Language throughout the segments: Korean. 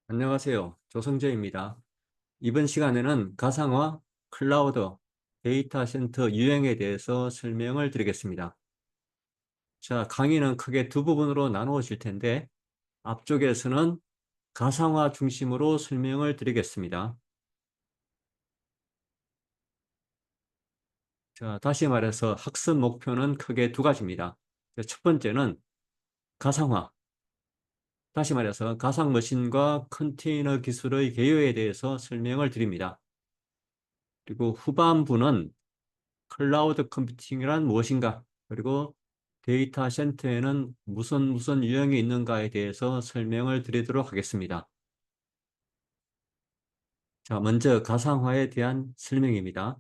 안녕하세요. 조성재입니다. 이번 시간에는 가상화, 클라우드, 데이터 센터 유형에 대해서 설명을 드리겠습니다. 자, 강의는 크게 두 부분으로 나누어질 텐데 앞쪽에서는 가상화 중심으로 설명을 드리겠습니다. 자, 다시 말해서 학습 목표는 크게 두 가지입니다. 첫 번째는 가상화, 다시 말해서 가상머신과 컨테이너 기술의 개요에 대해서 설명을 드립니다. 그리고 후반부는 클라우드 컴퓨팅이란 무엇인가? 그리고 데이터 센터에는 무슨 유형이 있는가에 대해서 설명을 드리도록 하겠습니다. 자, 먼저 가상화에 대한 설명입니다.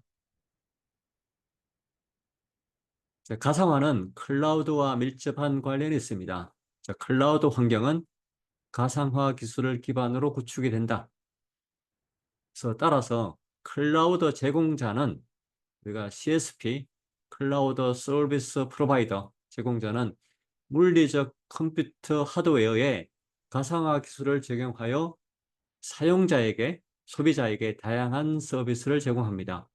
자, 가상화는 클라우드와 밀접한 관련이 있습니다. 자, 클라우드 환경은 가상화 기술을 기반으로 구축이 된다. 그래서 따라서 클라우드 제공자는 우리가 CSP, 클라우드 서비스 프로바이더 제공자는 물리적 컴퓨터 하드웨어에 가상화 기술을 적용하여 사용자에게, 소비자에게 다양한 서비스를 제공합니다.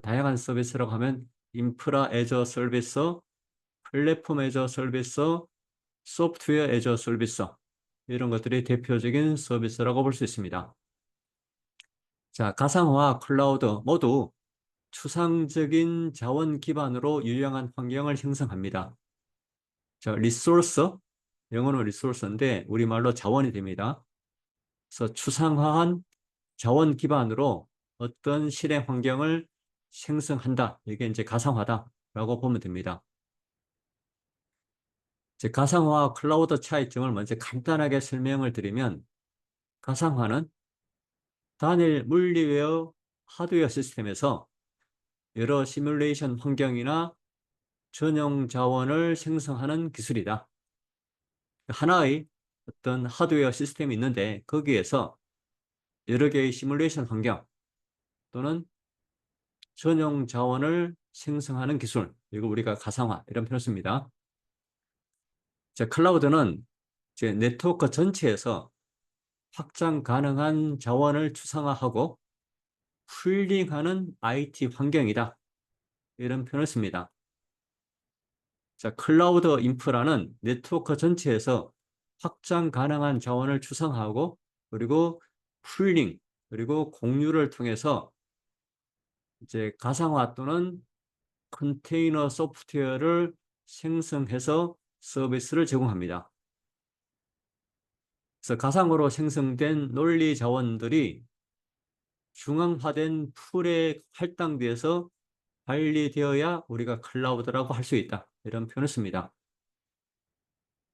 다양한 서비스라고 하면 인프라 애저 서비스, 플랫폼 애저 서비스, 소프트웨어 애저 서비스 이런 것들이 대표적인 서비스라고 볼 수 있습니다. 자, 가상화와 클라우드 모두 추상적인 자원 기반으로 유용한 환경을 형성합니다. 자, 리소스, 영어는 리소스인데 우리말로 자원이 됩니다. 그래서 추상화한 자원 기반으로 어떤 실행 환경을 생성한다. 이게 이제 가상화다라고 보면 됩니다. 이제 가상화와 클라우드 차이점을 먼저 간단하게 설명을 드리면 가상화는 단일 물리웨어 하드웨어 시스템에서 여러 시뮬레이션 환경이나 전용 자원을 생성하는 기술이다. 하나의 어떤 하드웨어 시스템이 있는데 거기에서 여러 개의 시뮬레이션 환경 또는 전용 자원을 생성하는 기술, 이거 우리가 가상화 이런 표현을 씁니다. 자, 클라우드는 이제 네트워크 전체에서 확장 가능한 자원을 추상화하고 풀링하는 IT 환경이다. 이런 표현을 씁니다. 자, 클라우드 인프라는 네트워크 전체에서 확장 가능한 자원을 추상화하고 그리고 풀링 그리고 공유를 통해서 이제 가상화 또는 컨테이너 소프트웨어를 생성해서 서비스를 제공합니다. 그래서 가상으로 생성된 논리 자원들이 중앙화된 풀에 할당돼서 관리되어야 우리가 클라우드라고 할 수 있다. 이런 표현을 씁니다.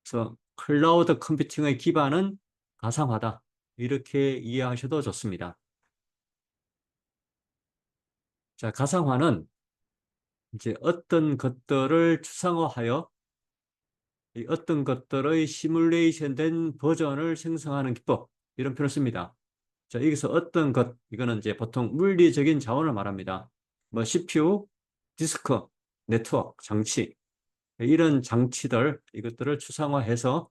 그래서 클라우드 컴퓨팅의 기반은 가상화다. 이렇게 이해하셔도 좋습니다. 자, 가상화는 이제 어떤 것들을 추상화하여 이 어떤 것들의 시뮬레이션 된 버전을 생성하는 기법, 이런 표현을 씁니다. 자, 여기서 어떤 것, 이거는 이제 보통 물리적인 자원을 말합니다. 뭐 CPU, 디스크, 네트워크, 장치, 이런 장치들, 이것들을 추상화해서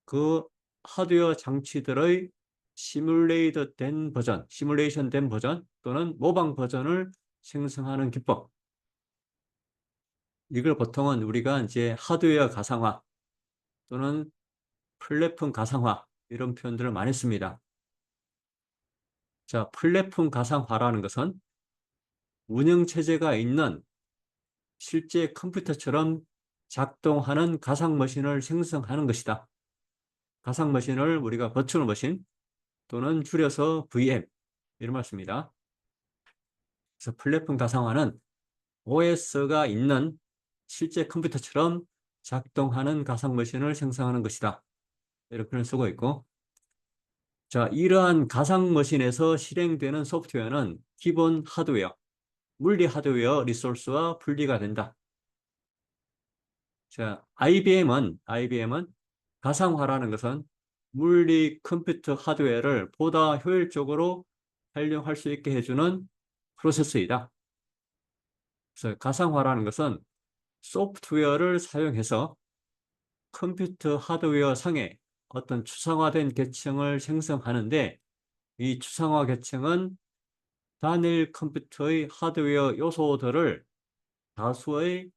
그 하드웨어 장치들의 시뮬레이션 된 버전 또는 모방 버전을 생성하는 기법. 이걸 보통은 우리가 이제 하드웨어 가상화 또는 플랫폼 가상화 이런 표현들을 많이 씁니다. 자, 플랫폼 가상화라는 것은 운영체제가 있는 실제 컴퓨터처럼 작동하는 가상머신을 생성하는 것이다. 가상머신을 우리가 버추얼 머신 또는 줄여서 VM 이런 말 씁니다. 그래서 플랫폼 가상화는 OS가 있는 실제 컴퓨터처럼 작동하는 가상머신을 생성하는 것이다. 이렇게 표현을 쓰고 있고, 자, 이러한 가상머신에서 실행되는 소프트웨어는 기본 하드웨어, 물리 하드웨어 리소스와 분리가 된다. 자, IBM은 가상화라는 것은 물리 컴퓨터 하드웨어를 보다 효율적으로 활용할 수 있게 해주는 프로세스이다. 그래서 가상화라는 것은 소프트웨어를 사용해서 컴퓨터 하드웨어 상에 어떤 추상화된 계층을 생성하는데 이 추상화 계층은 단일 컴퓨터의 하드웨어 요소들을 다수의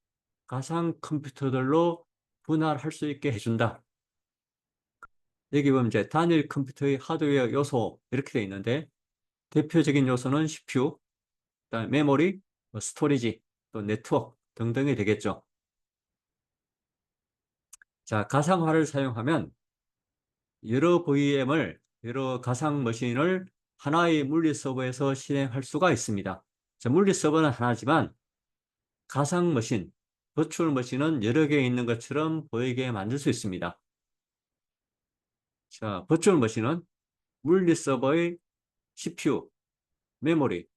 가상 컴퓨터들로 분할할 수 있게 해준다. 여기 보면 이제 단일 컴퓨터의 하드웨어 요소 이렇게 되어 있는데 대표적인 요소는 CPU, 그다음에 메모리, 스토리지, 또 네트워크 등등이 되겠죠. 자, 가상화를 사용하면 여러 가상 머신을 하나의 물리 서버에서 실행할 수가 있습니다. 자, 물리 서버는 하나지만 가상 머신, 버추얼 머신은 여러 개 있는 것처럼 보이게 만들 수 있습니다. 자, 버추얼 머신은 물리 서버의 CPU, 메모리,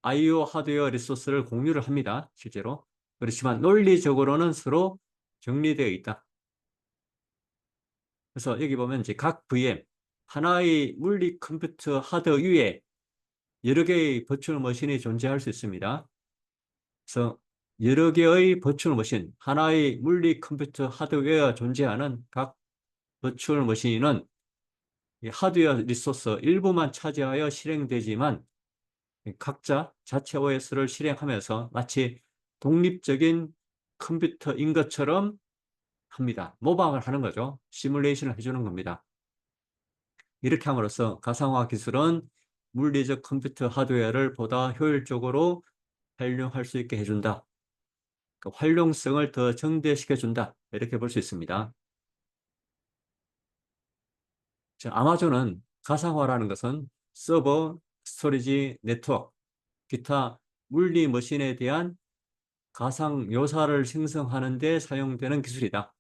I/O 하드웨어 리소스를 공유를 합니다. 실제로. 그렇지만 논리적으로는 서로 정리되어 있다. 그래서 여기 보면 이제 각 VM, 하나의 물리 컴퓨터 하드 위에 여러 개의 버추얼 머신이 존재할 수 있습니다. 그래서 여러 개의 버추얼 머신, 하나의 물리 컴퓨터 하드웨어가 존재하는 각 버추얼 머신은 하드웨어 리소스 일부만 차지하여 실행되지만 각자 자체 OS를 실행하면서 마치 독립적인 컴퓨터인 것처럼 합니다. 모방을 하는 거죠. 시뮬레이션을 해주는 겁니다. 이렇게 함으로써 가상화 기술은 물리적 컴퓨터 하드웨어를 보다 효율적으로 활용할 수 있게 해준다. 그 활용성을 더 증대시켜준다. 이렇게 볼 수 있습니다. 자, 아마존은 가상화라는 것은 서버, 스토리지, 네트워크, 기타 물리 머신에 대한 가상 묘사를 생성하는 데 사용되는 기술이다.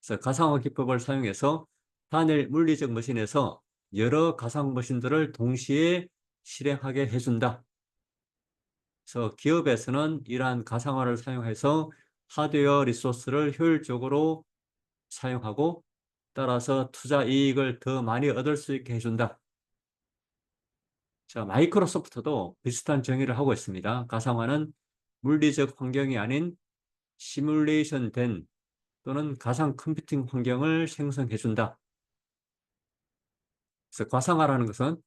그래서 가상화 기법을 사용해서 단일 물리적 머신에서 여러 가상 머신들을 동시에 실행하게 해준다. 그래서 기업에서는 이러한 가상화를 사용해서 하드웨어 리소스를 효율적으로 사용하고 따라서 투자 이익을 더 많이 얻을 수 있게 해준다. 자, 마이크로소프트도 비슷한 정의를 하고 있습니다. 가상화는 물리적 환경이 아닌 시뮬레이션 된 또는 가상 컴퓨팅 환경을 생성해준다. 그래서 가상화라는 것은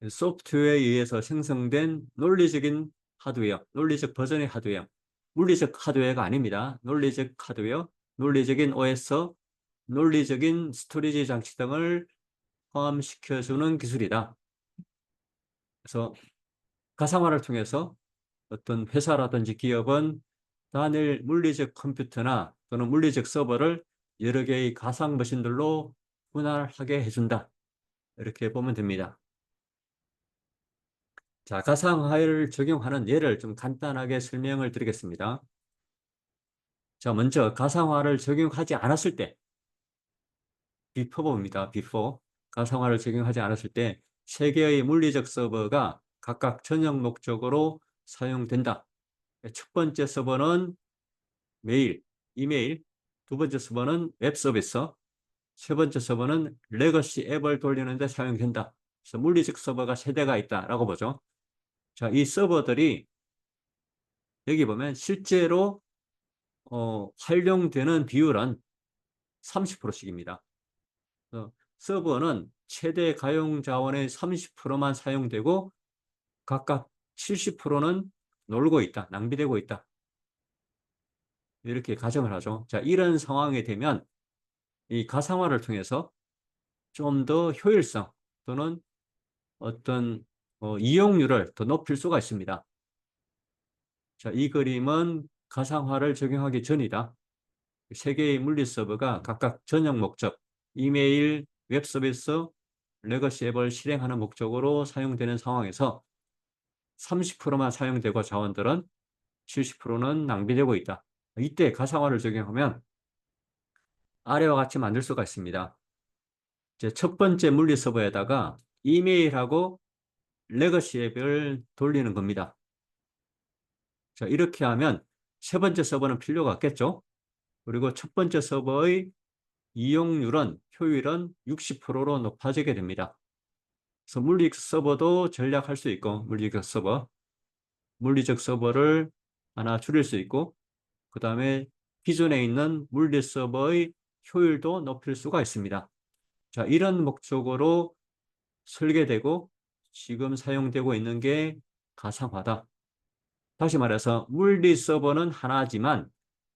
소프트웨어에 의해서 생성된 논리적인 하드웨어, 논리적 버전의 하드웨어, 물리적 하드웨어가 아닙니다. 논리적 하드웨어, 논리적인 OS, 논리적인 스토리지 장치 등을 포함시켜주는 기술이다. 그래서 가상화를 통해서 어떤 회사라든지 기업은 단일 물리적 컴퓨터나 또는 물리적 서버를 여러 개의 가상 머신들로 분할하게 해준다. 이렇게 보면 됩니다. 자, 가상화를 적용하는 예를 좀 간단하게 설명을 드리겠습니다. 자, 먼저 가상화를 적용하지 않았을 때, 비포입니다. 비포. 가상화를 적용하지 않았을 때 세 개의 물리적 서버가 각각 전용 목적으로 사용된다. 첫 번째 서버는 메일, 이메일, 두 번째 서버는 웹 서비스, 세 번째 서버는 레거시 앱을 돌리는 데 사용된다. 그래서 물리적 서버가 세 대가 있다라고 보죠. 자, 이 서버들이 여기 보면 실제로 활용되는 비율은 30%씩입니다. 서버는 최대 가용 자원의 30%만 사용되고 각각 70%는 놀고 있다, 낭비되고 있다. 이렇게 가정을 하죠. 자, 이런 상황이 되면 이 가상화를 통해서 좀 더 효율성 또는 어떤 이용률을 더 높일 수가 있습니다. 자, 이 그림은 가상화를 적용하기 전이다. 세 개의 물리 서버가 각각 전용 목적, 이메일, 웹 서비스, 레거시 앱을 실행하는 목적으로 사용되는 상황에서 30%만 사용되고 자원들은 70%는 낭비되고 있다. 이때 가상화를 적용하면 아래와 같이 만들 수가 있습니다. 이제 첫 번째 물리 서버에다가 이메일하고 레거시 앱을 돌리는 겁니다. 자, 이렇게 하면 세 번째 서버는 필요가 없겠죠. 그리고 첫 번째 서버의 이용률은, 효율은 60%로 높아지게 됩니다. 그래서 물리적 서버도 전략할 수 있고, 물리적 서버를 하나 줄일 수 있고, 그 다음에 기존에 있는 물리 서버의 효율도 높일 수가 있습니다. 자, 이런 목적으로 설계되고 지금 사용되고 있는 게 가상화다. 다시 말해서 물리 서버는 하나지만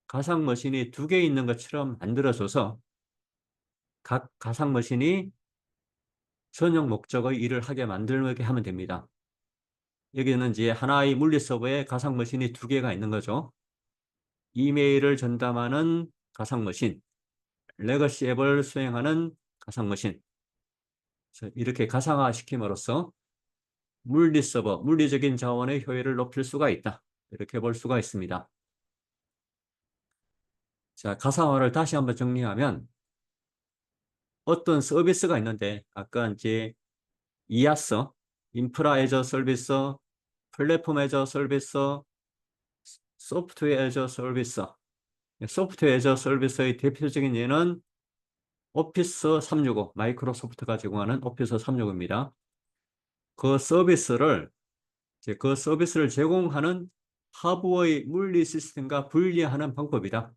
가상 머신이 두 개 있는 것처럼 만들어줘서 각 가상 머신이 전용 목적의 일을 하게 만들게 하면 됩니다. 여기는 이제 하나의 물리 서버에 가상 머신이 두 개가 있는 거죠. 이메일을 전담하는 가상 머신, 레거시 앱을 수행하는 가상 머신. 이렇게 가상화 시킴으로써 물리 서버, 물리적인 자원의 효율을 높일 수가 있다. 이렇게 볼 수가 있습니다. 자, 가상화를 다시 한번 정리하면 어떤 서비스가 있는데 아까 이제 이아서, 인프라 애저 서비스, 플랫폼 애저 서비스, 소프트웨어 애저 서비스. 소프트웨어 애저 서비스의 대표적인 예는 오피스 365, 마이크로소프트가 제공하는 오피스 365입니다. 그 서비스를 제공하는 하부의 물리 시스템과 분리하는 방법이다.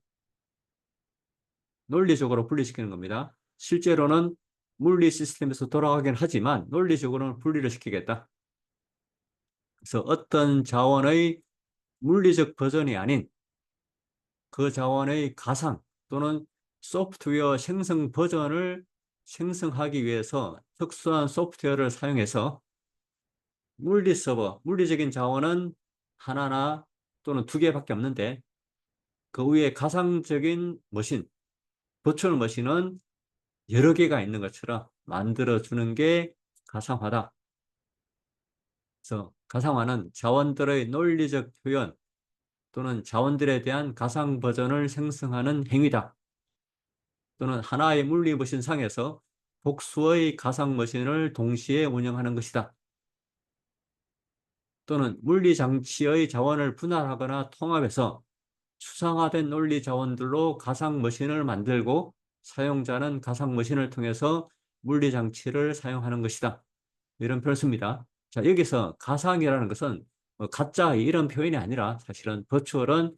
논리적으로 분리시키는 겁니다. 실제로는 물리 시스템에서 돌아가긴 하지만 논리적으로는 분리를 시키겠다. 그래서 어떤 자원의 물리적 버전이 아닌 그 자원의 가상 또는 소프트웨어 생성 버전을 생성하기 위해서 특수한 소프트웨어를 사용해서 물리 서버, 물리적인 자원은 하나나 또는 두 개밖에 없는데 그 위에 가상적인 머신, 버추얼 머신은 여러 개가 있는 것처럼 만들어주는 게 가상화다. 그래서 가상화는 자원들의 논리적 표현 또는 자원들에 대한 가상 버전을 생성하는 행위다. 또는 하나의 물리 머신 상에서 복수의 가상 머신을 동시에 운영하는 것이다. 또는 물리 장치의 자원을 분할하거나 통합해서 추상화된 논리 자원들로 가상 머신을 만들고 사용자는 가상 머신을 통해서 물리 장치를 사용하는 것이다. 이런 표현을 씁니다. 자, 여기서 가상이라는 것은 가짜 이런 표현이 아니라 사실은 버추얼은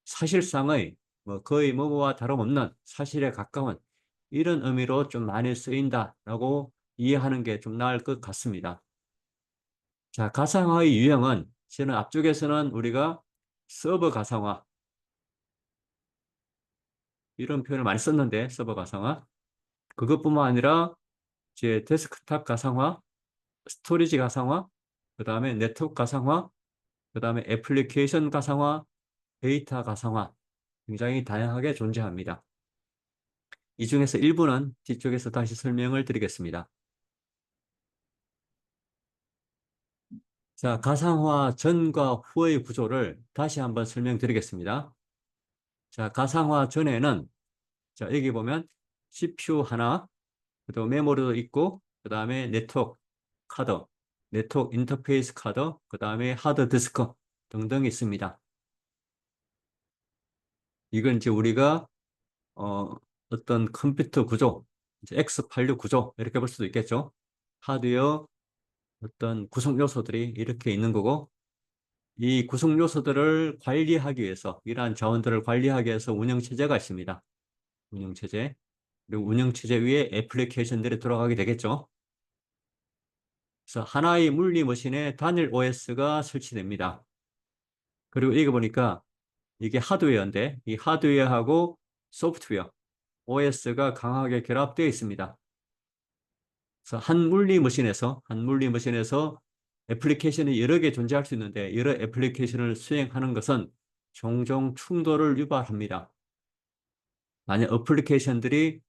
사실상의 거의 뭐와 다름없는 사실에 가까운 이런 의미로 좀 많이 쓰인다라고 이해하는 게 좀 나을 것 같습니다. 자, 가상화의 유형은 저는 앞쪽에서는 우리가 서버 가상화 이런 표현을 많이 썼는데 서버 가상화 그것뿐만 아니라 이제 데스크탑 가상화, 스토리지 가상화, 그 다음에 네트워크 가상화, 그 다음에 애플리케이션 가상화, 데이터 가상화 굉장히 다양하게 존재합니다. 이 중에서 일부는 뒤쪽에서 다시 설명을 드리겠습니다. 자, 가상화 전과 후의 구조를 다시 한번 설명드리겠습니다. 자, 가상화 전에는 자, 여기 보면 CPU 하나, 그리고 메모리도 있고, 그 다음에 네트워크 카드, 네트워크 인터페이스 카드, 그 다음에 하드 디스크 등등 있습니다. 이건 이제 우리가 어떤 컴퓨터 구조, 이제 X86 구조 이렇게 볼 수도 있겠죠. 하드웨어 어떤 구성 요소들이 이렇게 있는 거고 이 구성 요소들을 관리하기 위해서 이러한 자원들을 관리하기 위해서 운영체제가 있습니다. 운영체제. 그리고 운영체제 위에 애플리케이션들이 돌아가게 되겠죠. 그래서 하나의 물리 머신에 단일 OS가 설치됩니다. 그리고 여기 보니까 이게 하드웨어인데 이 하드웨어하고 소프트웨어, OS가 강하게 결합되어 있습니다. 그래서 한 물리 머신에서 애플리케이션이 여러 개 존재할 수 있는데 여러 애플리케이션을 수행하는 것은 종종 충돌을 유발합니다. 만약 애플리케이션들이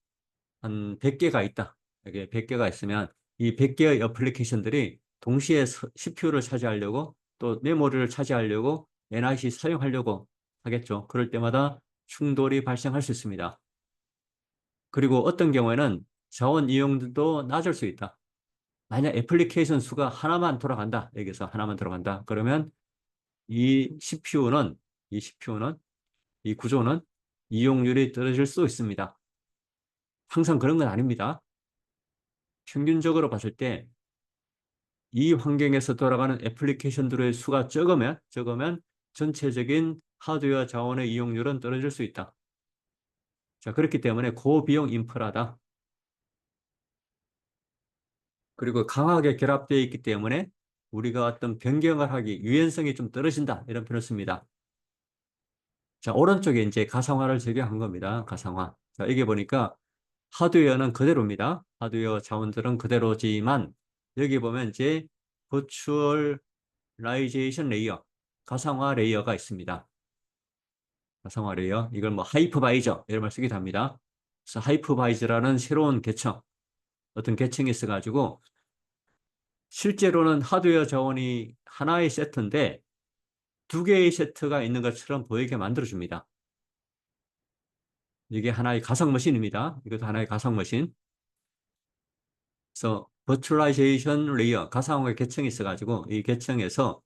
한 100개가 있다. 이게 100개가 있으면 이 100개의 애플리케이션들이 동시에 CPU를 차지하려고 또 메모리를 차지하려고 NIC 사용하려고 하겠죠. 그럴 때마다 충돌이 발생할 수 있습니다. 그리고 어떤 경우에는 자원 이용도 낮을 수 있다. 만약 애플리케이션 수가 하나만 돌아간다. 여기서 하나만 들어간다. 그러면 이 CPU는 이 구조는 이용률이 떨어질 수 있습니다. 항상 그런 건 아닙니다. 평균적으로 봤을 때 이 환경에서 돌아가는 애플리케이션들의 수가 적으면 전체적인 하드웨어 자원의 이용률은 떨어질 수 있다. 자, 그렇기 때문에 고비용 인프라다. 그리고 강하게 결합되어 있기 때문에 우리가 어떤 변경을 하기 유연성이 좀 떨어진다. 이런 표현을 씁니다. 자, 오른쪽에 이제 가상화를 적용한 겁니다. 가상화. 자, 이게 보니까 하드웨어는 그대로입니다. 하드웨어 자원들은 그대로지만 여기 보면 이제 버추얼라이제이션 레이어, 가상화 레이어가 있습니다. 가상화 레이어. 이걸 뭐 하이퍼바이저 이런 말 쓰기도 합니다. 그래서 하이퍼바이저라는 새로운 계층, 어떤 계층이 있어가지고 실제로는 하드웨어 자원이 하나의 세트인데 두 개의 세트가 있는 것처럼 보이게 만들어줍니다. 이게 하나의 가상 머신입니다. 이것도 하나의 가상 머신. 그래서 버추얼라이제이션 레이어, 가상화의 계층이 있어가지고 이 계층에서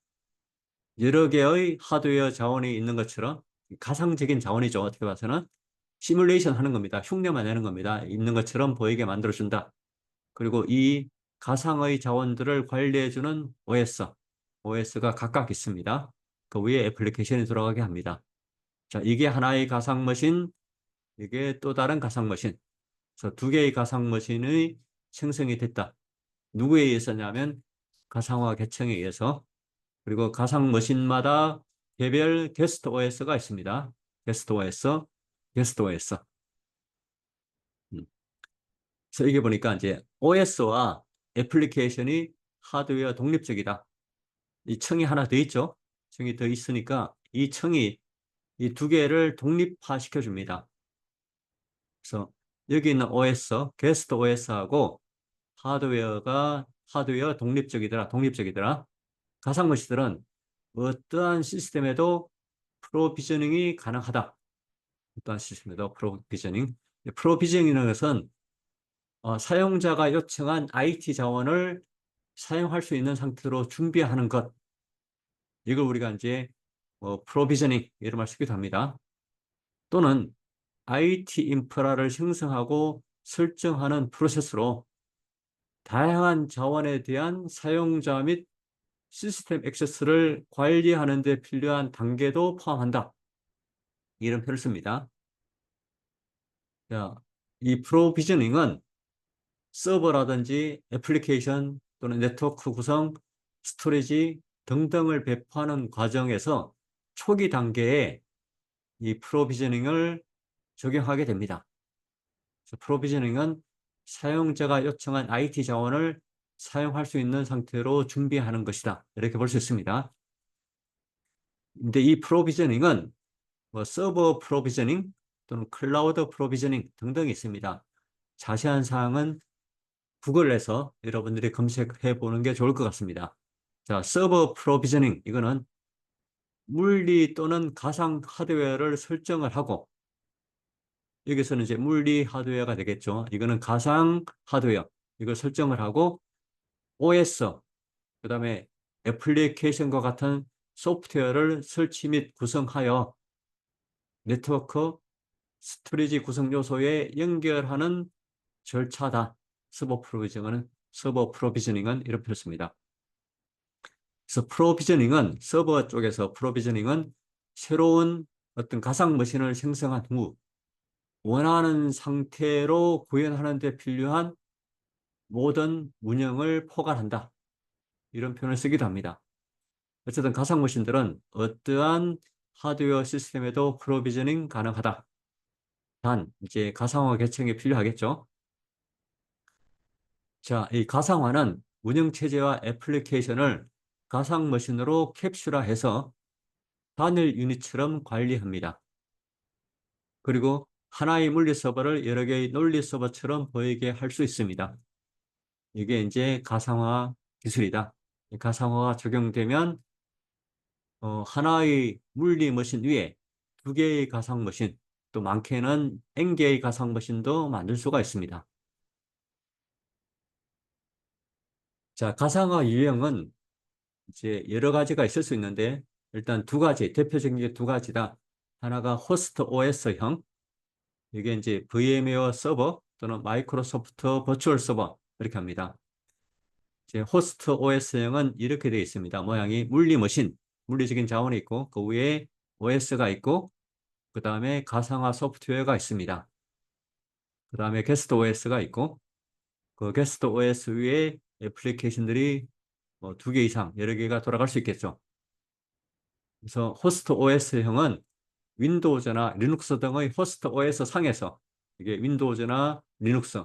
여러 개의 하드웨어 자원이 있는 것처럼 가상적인 자원이죠. 어떻게 봐서는 시뮬레이션 하는 겁니다. 흉내만 내는 겁니다. 있는 것처럼 보이게 만들어준다. 그리고 이 가상의 자원들을 관리해주는 OS가 각각 있습니다. 그 위에 애플리케이션이 돌아가게 합니다. 자, 이게 하나의 가상 머신, 이게 또 다른 가상 머신. 그래서 두 개의 가상 머신의 생성이 됐다. 누구에 의해서냐면 가상화 계층에 의해서. 그리고 가상 머신마다 개별 게스트 OS가 있습니다. 게스트 OS, 게스트 OS. 그래서 이게 보니까 이제 OS와 애플리케이션이 하드웨어 독립적이다. 이 층이 하나 더 있죠. 층이 더 있으니까 이 층이 이 두 개를 독립화시켜 줍니다. 그래서 여기 있는 OS, 게스트 OS하고 하드웨어 독립적이더라. 가상머신들은 어떠한 시스템에도 프로비저닝이 가능하다. 어떠한 시스템에도 프로비저닝. 프로비저닝이라는 것은 사용자가 요청한 IT 자원을 사용할 수 있는 상태로 준비하는 것. 이걸 우리가 이제 프로비저닝 이런 말 쓰기도 합니다. 또는 IT 인프라를 생성하고 설정하는 프로세스로 다양한 자원에 대한 사용자 및 시스템 액세스를 관리하는 데 필요한 단계도 포함한다. 이런 표현을 씁니다. 자, 이 프로비저닝은 서버라든지 애플리케이션 또는 네트워크 구성, 스토리지 등등을 배포하는 과정에서 초기 단계에 이 프로비저닝을 적용하게 됩니다. 프로비저닝은 사용자가 요청한 IT 자원을 사용할 수 있는 상태로 준비하는 것이다. 이렇게 볼 수 있습니다. 근데 이 프로비저닝은 뭐 서버 프로비저닝 또는 클라우드 프로비저닝 등등이 있습니다. 자세한 사항은 구글에서 여러분들이 검색해 보는 게 좋을 것 같습니다. 자, 서버 프로비저닝 이거는 물리 또는 가상 하드웨어를 설정을 하고 여기서는 이제 물리 하드웨어가 되겠죠. 이거는 가상 하드웨어 이걸 설정을 하고 OS 그다음에 애플리케이션과 같은 소프트웨어를 설치 및 구성하여 네트워크 스토리지 구성 요소에 연결하는 절차다. 서버 프로비저닝은 이렇게 표현습니다. 그래서 서버 쪽에서 프로비저닝은 새로운 어떤 가상 머신을 생성한 후 원하는 상태로 구현하는 데 필요한 모든 운영을 포괄한다. 이런 표현을 쓰기도 합니다. 어쨌든 가상 머신들은 어떠한 하드웨어 시스템에도 프로비저닝 가능하다. 단 이제 가상화 계층이 필요하겠죠. 자, 이 가상화는 운영체제와 애플리케이션을 가상 머신으로 캡슐화해서 단일 유닛처럼 관리합니다. 그리고 하나의 물리 서버를 여러 개의 논리 서버처럼 보이게 할 수 있습니다. 이게 이제 가상화 기술이다. 가상화가 적용되면 하나의 물리 머신 위에 두 개의 가상 머신, 또 많게는 N개의 가상 머신도 만들 수가 있습니다. 자, 가상화 유형은 이제 여러 가지가 있을 수 있는데 일단 두 가지, 대표적인 게 두 가지다. 하나가 호스트 OS형, 이게 이제 VM웨어 서버 또는 마이크로소프트 버추얼 서버 이렇게 합니다. 이제 호스트 OS형은 이렇게 되어 있습니다. 모양이 물리적인 자원이 있고 그 위에 OS가 있고 그 다음에 가상화 소프트웨어가 있습니다. 그 다음에 게스트 OS가 있고, 그 게스트 OS 위에 애플리케이션들이 뭐 2개 이상 여러 개가 돌아갈 수 있겠죠. 그래서 호스트 OS형은 윈도우즈나 리눅스 등의 호스트 OS 상에서, 이게 윈도우즈나 리눅스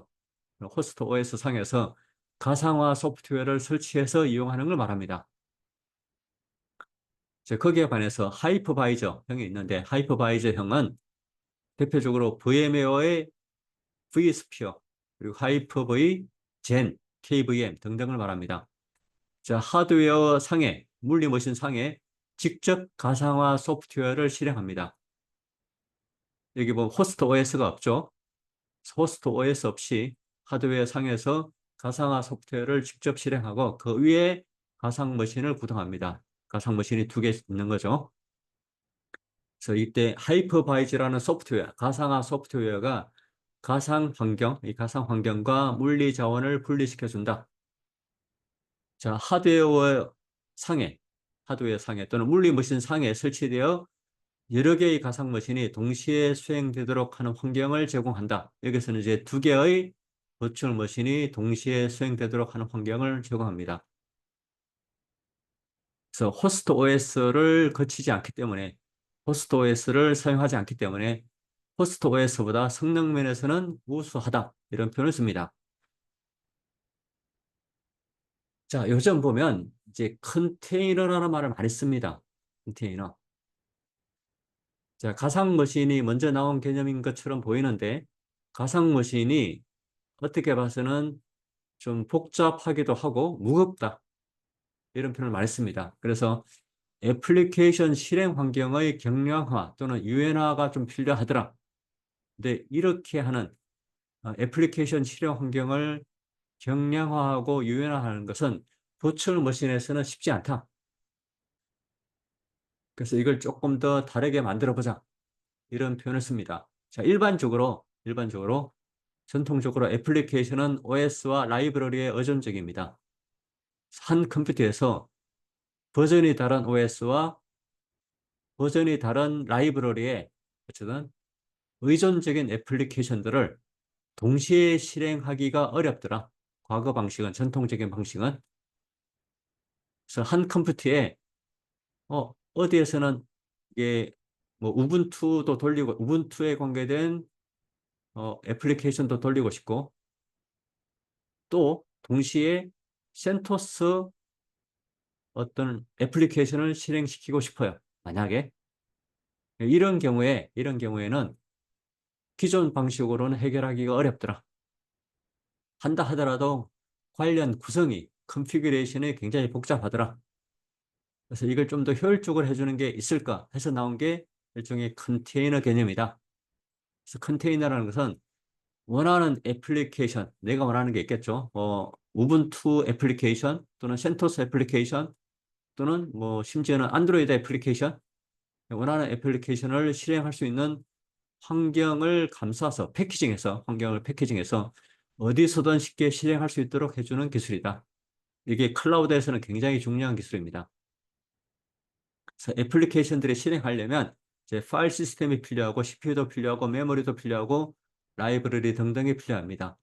호스트 OS 상에서 가상화 소프트웨어를 설치해서 이용하는 걸 말합니다. 거기에 반해서 하이퍼바이저형이 있는데, 하이퍼바이저형은 대표적으로 VM웨어의 vSphere, 그리고 하이퍼V, 젠, KVM 등등을 말합니다. 자, 하드웨어 상에, 물리머신 상에 직접 가상화 소프트웨어를 실행합니다. 여기 보면 호스트 OS가 없죠. 호스트 OS 없이 하드웨어 상에서 가상화 소프트웨어를 직접 실행하고 그 위에 가상 머신을 구동합니다. 가상 머신이 2개 있는 거죠. 그래서 이때 하이퍼바이즈라는 소프트웨어, 가상화 소프트웨어가 가상 환경, 이 가상 환경과 물리 자원을 분리시켜준다. 자, 하드웨어 상에 또는 물리 머신 상에 설치되어 여러 개의 가상 머신이 동시에 수행되도록 하는 환경을 제공한다. 여기서는 이제 2개의 버추얼 머신이 동시에 수행되도록 하는 환경을 제공합니다. 그래서 호스트 OS를 거치지 않기 때문에, 호스트 OS를 사용하지 않기 때문에 호스트 OS보다 성능 면에서는 우수하다, 이런 표현을 씁니다. 자, 요즘 보면 이제 컨테이너라는 말을 많이 씁니다. 컨테이너. 자, 가상 머신이 먼저 나온 개념인 것처럼 보이는데, 가상 머신이 어떻게 봐서는 좀 복잡하기도 하고 무겁다, 이런 표현을 많이 씁니다. 그래서 애플리케이션 실행 환경의 경량화 또는 유연화가 좀 필요하더라. 근데 이렇게 하는 애플리케이션 실행 환경을 경량화하고 유연화하는 것은 버추얼 머신에서는 쉽지 않다. 그래서 이걸 조금 더 다르게 만들어 보자, 이런 표현을 씁니다. 자, 일반적으로 전통적으로 애플리케이션은 OS와 라이브러리에 의존적입니다. 한 컴퓨터에서 버전이 다른 OS와 버전이 다른 라이브러리에 어쨌든 의존적인 애플리케이션들을 동시에 실행하기가 어렵더라. 과거 방식은, 전통적인 방식은. 그래서 한 컴퓨터에 어디에서는 이게 뭐 우분투도 돌리고, 우분투에 관계된 애플리케이션도 돌리고 싶고, 또 동시에 센토스 어떤 애플리케이션을 실행시키고 싶어요. 만약에 이런 경우에는 기존 방식으로는 해결하기가 어렵더라. 한다 하더라도 관련 구성이, 컨피규레이션이 굉장히 복잡하더라. 그래서 이걸 좀 더 효율적으로 해주는 게 있을까 해서 나온 게 일종의 컨테이너 개념이다. 그래서 컨테이너라는 것은 원하는 애플리케이션, 내가 원하는 게 있겠죠. 우분투 애플리케이션 또는 센토스 애플리케이션 또는 뭐 심지어는 안드로이드 애플리케이션, 원하는 애플리케이션을 실행할 수 있는 환경을 감싸서 환경을 패키징해서 어디서든 쉽게 실행할 수 있도록 해주는 기술이다. 이게 클라우드에서는 굉장히 중요한 기술입니다. 그래서 애플리케이션들이 실행하려면 이제 파일 시스템이 필요하고 CPU도 필요하고 메모리도 필요하고 라이브러리 등등이 필요합니다.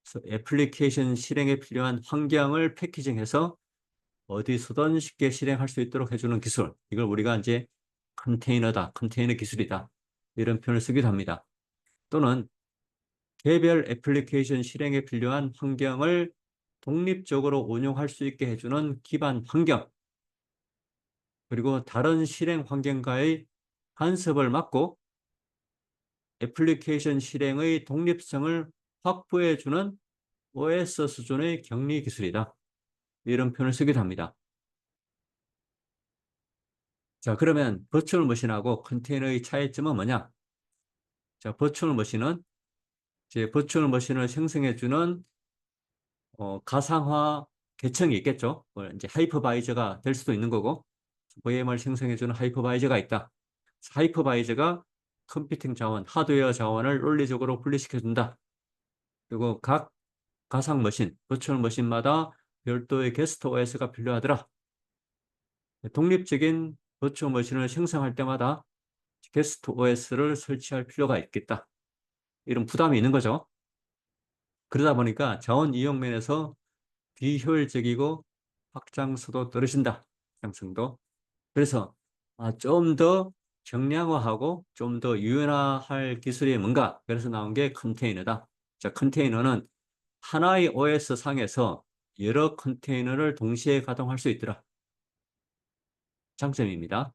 그래서 애플리케이션 실행에 필요한 환경을 패키징해서 어디서든 쉽게 실행할 수 있도록 해주는 기술. 이걸 우리가 이제 컨테이너 기술이다, 이런 표현을 쓰기도 합니다. 또는 개별 애플리케이션 실행에 필요한 환경을 독립적으로 운용할 수 있게 해주는 기반 환경, 그리고 다른 실행 환경과의 간섭을 막고 애플리케이션 실행의 독립성을 확보해주는 OS 수준의 격리 기술이다, 이런 표현을 쓰기도 합니다. 자, 그러면 버추얼 머신하고 컨테이너의 차이점은 뭐냐? 자, 버추얼 머신을 생성해주는 가상화 계층이 있겠죠. 이제 하이퍼바이저가 될 수도 있는 거고, VM을 생성해주는 하이퍼바이저가 있다. 하이퍼바이저가 컴퓨팅 자원, 하드웨어 자원을 논리적으로 분리시켜준다. 그리고 각 가상 머신, 버추얼 머신마다 별도의 게스트 OS가 필요하더라. 독립적인 버추얼 머신을 생성할 때마다 게스트 OS를 설치할 필요가 있겠다, 이런 부담이 있는 거죠. 그러다 보니까 자원 이용 면에서 비효율적이고 확장성도 떨어진다. 확장성도. 그래서 좀 더 경량화하고 좀 더 유연화할 기술이 뭔가? 그래서 나온 게 컨테이너다. 자, 컨테이너는 하나의 OS 상에서 여러 컨테이너를 동시에 가동할 수 있더라. 장점입니다.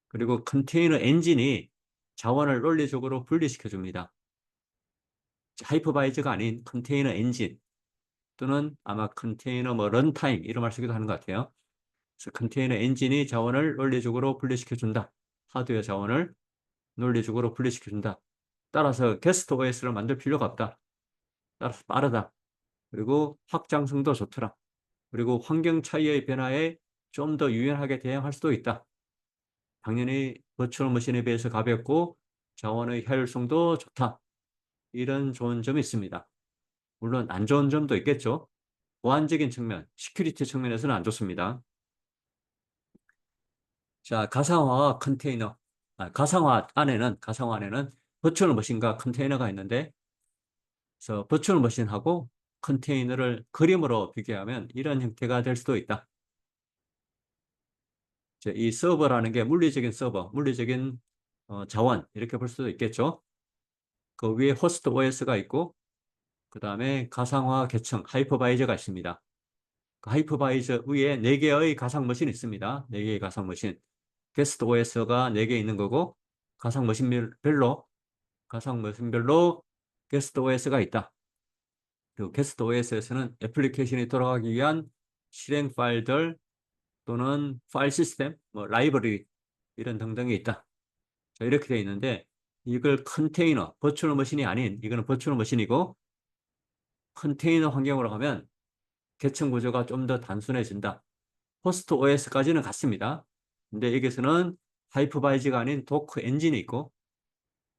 그리고 컨테이너 엔진이 자원을 논리적으로 분리시켜 줍니다. 하이퍼바이저가 아닌 컨테이너 엔진 또는 아마 컨테이너 뭐 런타임 이런 말 쓰기도 하는 것 같아요. 그래서 컨테이너 엔진이 자원을 논리적으로 분리시켜 준다. 하드웨어 자원을 논리적으로 분리시켜 준다. 따라서 게스트 OS를 만들 필요가 없다. 따라서 빠르다. 그리고 확장성도 좋더라. 그리고 환경 차이의 변화에 좀 더 유연하게 대응할 수도 있다. 당연히 버추얼 머신에 비해서 가볍고 자원의 효율성도 좋다. 이런 좋은 점이 있습니다. 물론 안 좋은 점도 있겠죠. 보안적인 측면, 시큐리티 측면에서는 안 좋습니다. 자, 가상화 컨테이너. 가상화 안에는 버추얼 머신과 컨테이너가 있는데, 그래서 버추얼 머신하고 컨테이너를 그림으로 비교하면 이런 형태가 될 수도 있다. 이 서버라는 게 물리적인 서버, 물리적인 자원 이렇게 볼 수도 있겠죠. 그 위에 호스트 OS가 있고 그 다음에 가상화 계층 하이퍼바이저가 있습니다. 그 하이퍼바이저 위에 4개의 가상 머신이 있습니다. 4개의 가상 머신. 게스트 OS가 4개 있는 거고 가상 머신별로 게스트 OS가 있다. 그리고 게스트 OS에서는 애플리케이션이 돌아가기 위한 실행 파일들 또는 파일 시스템, 뭐 라이브러리 이런 등등이 있다. 자, 이렇게 되어 있는데 이걸 컨테이너, 버추얼 머신이 아닌 이거는 버추얼 머신이고 컨테이너 환경으로 가면 계층 구조가 좀 더 단순해진다. 호스트 OS까지는 같습니다. 근데 여기서는 하이퍼바이저가 아닌 도크 엔진이 있고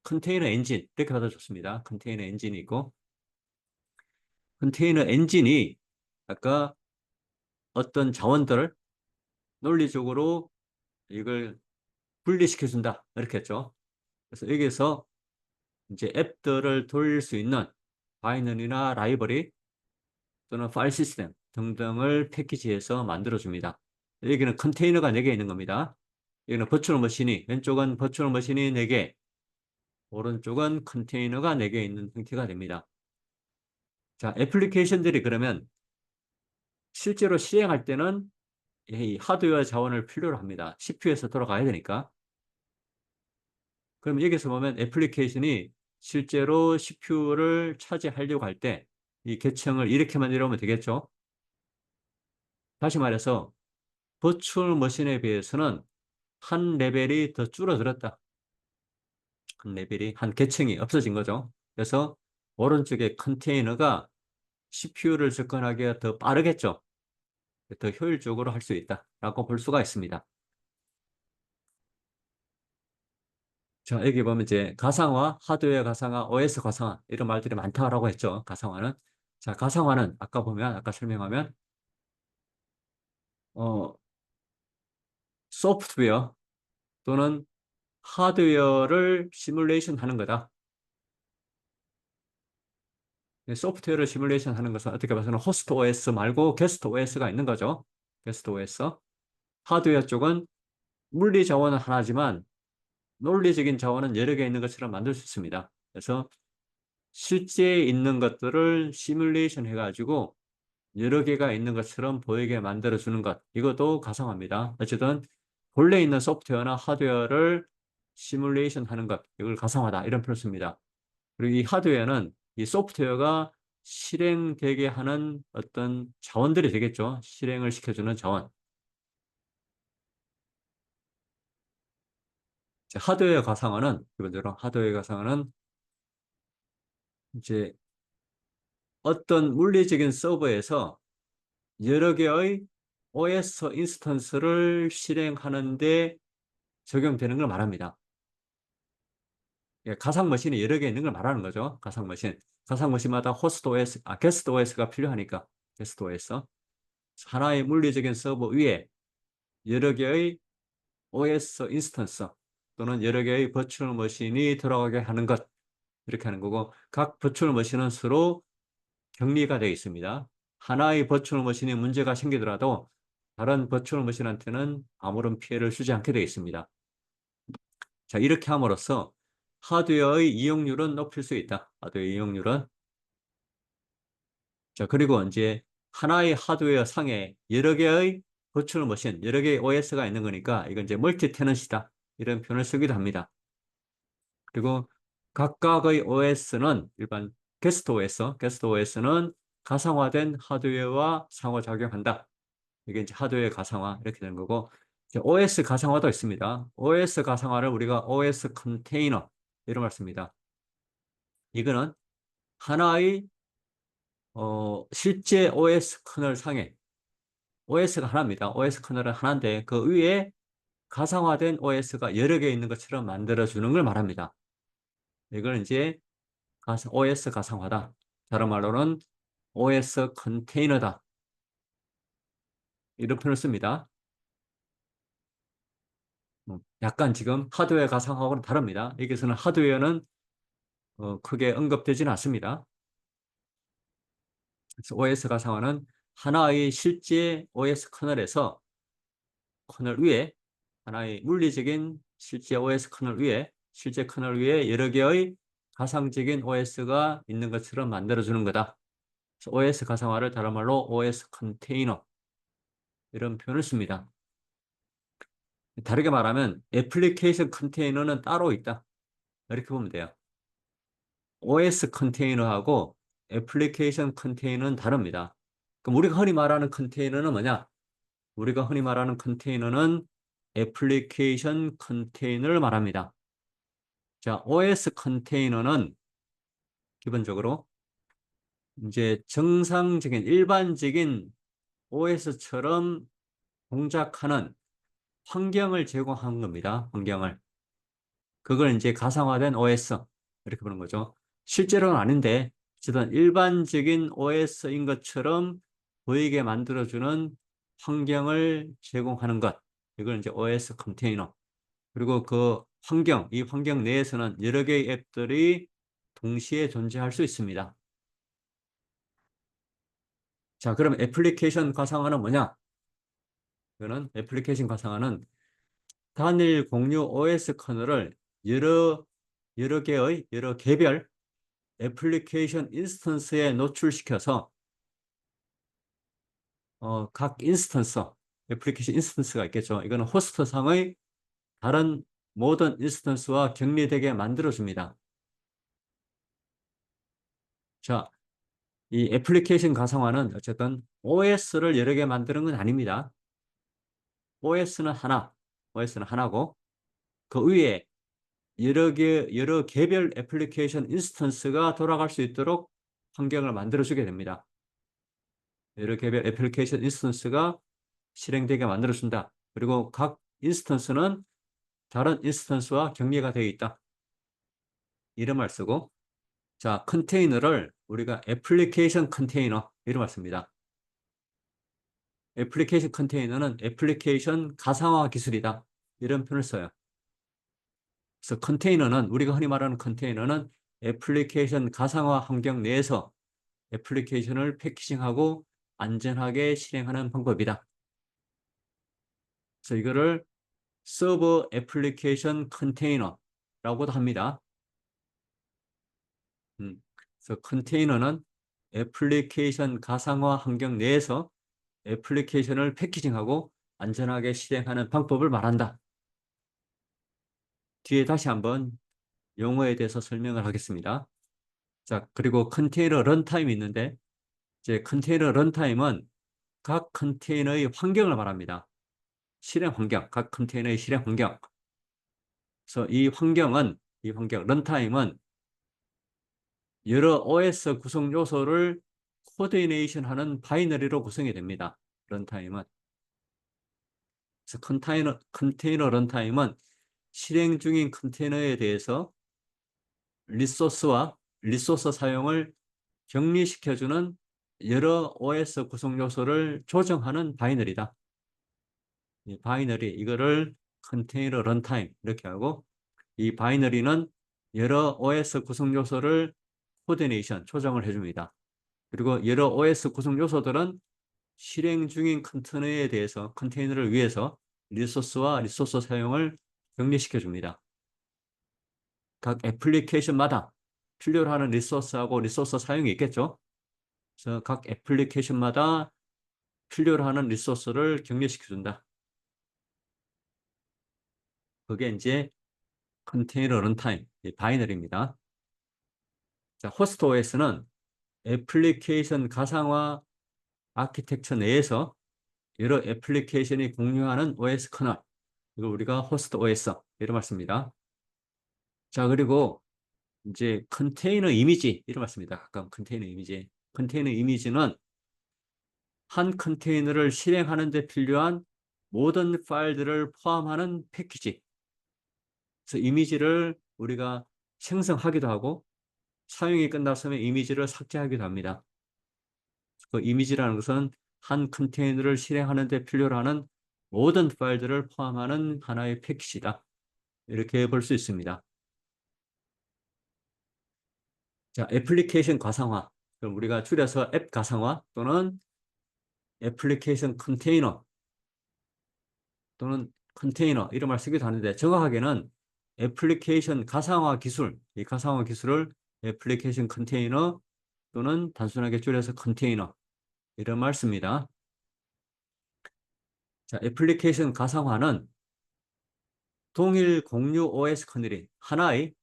컨테이너 엔진 이렇게 받아 좋습니다. 컨테이너 엔진이 있고 컨테이너 엔진이 아까 어떤 자원들을 논리적으로 이걸 분리시켜준다 이렇게 했죠. 그래서 여기서 이제 앱들을 돌릴 수 있는 바이너리나 라이브러리 또는 파일 시스템 등등을 패키지해서 만들어줍니다. 여기는 컨테이너가 4개 있는 겁니다. 여기는 버추얼 머신이, 왼쪽은 버추얼 머신이 4개, 오른쪽은 컨테이너가 4개 있는 형태가 됩니다. 자, 애플리케이션들이 그러면 실제로 실행할 때는 이 하드웨어 자원을 필요로 합니다. CPU에서 돌아가야 되니까. 그럼 여기서 보면 애플리케이션이 실제로 CPU를 차지하려고 할 때 이 계층을 이렇게 만들어오면 되겠죠. 다시 말해서 버추얼 머신에 비해서는 한 레벨이 더 줄어들었다. 한 계층이 없어진 거죠. 그래서 오른쪽에 컨테이너가 CPU를 접근하기가 더 빠르겠죠. 더 효율적으로 할 수 있다라고 볼 수가 있습니다. 자, 여기 보면 이제 가상화, 하드웨어 가상화, OS 가상화 이런 말들이 많다라고 했죠. 가상화는. 자, 가상화는 아까 설명하면 어, 소프트웨어 또는 하드웨어를 시뮬레이션 하는 거다. 소프트웨어를 시뮬레이션 하는 것은 어떻게 봐서는 호스트 OS 말고 게스트 OS가 있는 거죠. 게스트 OS. 하드웨어 쪽은 물리 자원은 하나지만 논리적인 자원은 여러 개 있는 것처럼 만들 수 있습니다. 그래서 실제 있는 것들을 시뮬레이션 해가지고 여러 개가 있는 것처럼 보이게 만들어주는 것. 이것도 가상화입니다. 어쨌든 본래 있는 소프트웨어나 하드웨어를 시뮬레이션 하는 것. 이걸 가상화다. 이런 표현을 씁니다. 그리고 이 하드웨어는 이 소프트웨어가 실행되게 하는 어떤 자원들이 되겠죠. 실행을 시켜주는 자원. 하드웨어 가상화는 기본적으로 하드웨어 가상화는 이제 어떤 물리적인 서버에서 여러 개의 OS 인스턴스를 실행하는데 적용되는 걸 말합니다. 가상 머신이 여러 개 있는 걸 말하는 거죠. 가상 머신. 가상 머신마다 호스트 OS, 게스트 OS가 필요하니까 게스트 OS. 하나의 물리적인 서버 위에 여러 개의 OS 인스턴스 또는 여러 개의 버추얼 머신이 들어가게 하는 것 이렇게 하는 거고 각 버추얼 머신은 서로 격리가 되어 있습니다. 하나의 버추얼 머신에 문제가 생기더라도 다른 버추얼 머신한테는 아무런 피해를 주지 않게 되어 있습니다. 자, 이렇게 함으로써 하드웨어의 이용률은 높일 수 있다. 하드웨어 이용률은. 자, 그리고 이제 하나의 하드웨어 상에 여러 개의 버추얼 머신, 여러 개의 OS가 있는 거니까 이건 이제 멀티 테넌시다. 이런 표현을 쓰기도 합니다. 그리고 각각의 OS는 일반 게스트 OS는 가상화된 하드웨어와 상호작용한다. 이게 이제 하드웨어 가상화 이렇게 되는 거고, 이제 OS 가상화도 있습니다. OS 가상화를 우리가 OS 컨테이너 이런 걸 씁니다. 이거는 하나의 실제 OS 커널 상에 OS가 하나입니다. OS 커널은 하나인데 그 위에 가상화된 OS가 여러 개 있는 것처럼 만들어주는 걸 말합니다. 이걸 이제 OS 가상화다. 다른 말로는 OS 컨테이너다. 이런 표현을 씁니다. 약간 지금 하드웨어 가상화하고는 다릅니다. 여기서는 하드웨어는 크게 언급되지는 않습니다. 그래서 OS 가상화는 하나의 실제 OS 커널 위에 하나의 물리적인 실제 OS 실제 커널 위에 여러 개의 가상적인 OS가 있는 것처럼 만들어주는 거다. 그래서 OS 가상화를 다른 말로 OS 컨테이너 이런 표현을 씁니다. 다르게 말하면 애플리케이션 컨테이너는 따로 있다. 이렇게 보면 돼요. OS 컨테이너하고 애플리케이션 컨테이너는 다릅니다. 그럼 우리가 흔히 말하는 컨테이너는 뭐냐? 우리가 흔히 말하는 컨테이너는 애플리케이션 컨테이너를 말합니다. 자, OS 컨테이너는 기본적으로 이제 정상적인 일반적인 OS처럼 동작하는 환경을 제공한 겁니다. 환경을. 그걸 이제 가상화된 OS 이렇게 보는 거죠. 실제로는 아닌데 어쨌든 일반적인 OS인 것처럼 보이게 만들어주는 환경을 제공하는 것. 이걸 이제 OS 컨테이너. 그리고 그 환경, 이 환경 내에서는 여러 개의 앱들이 동시에 존재할 수 있습니다. 자, 그럼 애플리케이션 가상화는 뭐냐? 이거는 애플리케이션 가상화는 단일 공유 OS 커널을 여러 개의 여러 개별 애플리케이션 인스턴스에 노출시켜서 각 인스턴스, 애플리케이션 인스턴스가 있겠죠. 이거는 호스트상의 다른 모든 인스턴스와 격리되게 만들어줍니다. 자, 이 애플리케이션 가상화는 어쨌든 OS를 여러 개 만드는 건 아닙니다. OS는 하나고 그 위에 여러 개별 애플리케이션 인스턴스가 돌아갈 수 있도록 환경을 만들어주게 됩니다. 여러 개별 애플리케이션 인스턴스가 실행되게 만들어준다. 그리고 각 인스턴스는 다른 인스턴스와 격리가 되어 있다. 이런 말 쓰고, 자, 컨테이너를 우리가 애플리케이션 컨테이너 이런 말 씁니다. 애플리케이션 컨테이너는 애플리케이션 가상화 기술이다. 이런 표현을 써요. 그래서 컨테이너는 우리가 흔히 말하는 컨테이너는 애플리케이션 가상화 환경 내에서 애플리케이션을 패키징하고 안전하게 실행하는 방법이다. 그래서 이거를 서버 애플리케이션 컨테이너라고도 합니다. 그래서 컨테이너는 애플리케이션 가상화 환경 내에서 애플리케이션을 패키징하고 안전하게 실행하는 방법을 말한다. 뒤에 다시 한번 용어에 대해서 설명을 하겠습니다. 자, 그리고 컨테이너 런타임이 있는데 이제 컨테이너 런타임은 각 컨테이너의 환경을 말합니다. 실행 환경, 각 컨테이너의 실행 환경. 그래서 이 환경, 런타임은 여러 OS 구성 요소를 코디네이션하는 바이너리로 구성이 됩니다. 런타임은. 그래서 컨테이너 런타임은 실행 중인 컨테이너에 대해서 리소스 사용을 격리시켜주는 여러 OS 구성 요소를 조정하는 바이너리다. 이 바이너리, 이거를 컨테이너 런타임 이렇게 하고, 이 바이너리는 여러 OS 구성 요소를 코디네이션, 조정을 해줍니다. 그리고 여러 OS 구성 요소들은 실행 중인 컨테이너를 위해서 리소스와 리소스 사용을 격리시켜 줍니다. 각 애플리케이션마다 필요로 하는 리소스하고 리소스 사용이 있겠죠. 그래서 각 애플리케이션마다 필요로 하는 리소스를 격리시켜 준다. 그게 이제 컨테이너 런타임, 바이너리입니다. 자, 호스트 OS는 애플리케이션 가상화 아키텍처 내에서 여러 애플리케이션이 공유하는 OS 커널, 이걸 우리가 호스트 OS 이런 말씀입니다. 자, 그리고 이제 컨테이너 이미지 이런 말씀입니다. 가끔 컨테이너 이미지. 컨테이너 이미지는 한 컨테이너를 실행하는 데 필요한 모든 파일들을 포함하는 패키지. 그래서 이미지를 우리가 생성하기도 하고 사용이 끝났으면 이미지를 삭제하기도 합니다. 그 이미지라는 것은 한 컨테이너를 실행하는 데 필요로 하는 모든 파일들을 포함하는 하나의 패키지다. 이렇게 볼 수 있습니다. 자, 애플리케이션 가상화. 그럼 우리가 줄여서 앱 가상화 또는 애플리케이션 컨테이너 또는 컨테이너 이런 말 쓰기도 하는데 정확하게는 애플리케이션 가상화 기술, 이 가상화 기술을 애플리케이션 컨테이너 또는 단순하게 줄여서 컨테이너 이런 말 씁니다. 자, 애플리케이션 가상화는 동일 공유 OS 커널이 하나의